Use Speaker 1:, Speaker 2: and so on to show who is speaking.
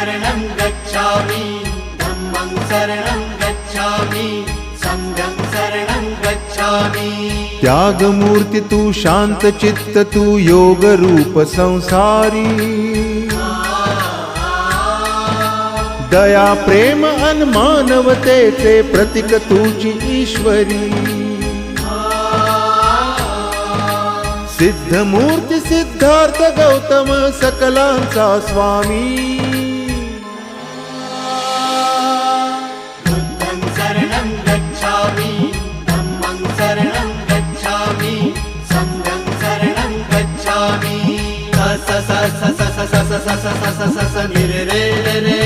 Speaker 1: शरणं गच्छामि धम्मं शरणं गच्छामि संघं शरणं गच्छामि।
Speaker 2: त्यागमूर्ति तू शांत चित्त तू योग रूप संसारी दया प्रेम अन मानवतेचे प्रतीक तुझी ईश्वरी सिद्ध मूर्ती सिद्धार्थ गौतम सकलांचा स्वामी
Speaker 1: बुद्धं शरणं गच्छामि धम्मं शरणं गच्छामि संघं शरणं गच्छामि। स स स स स स स स स स स स नि रे रे रे रे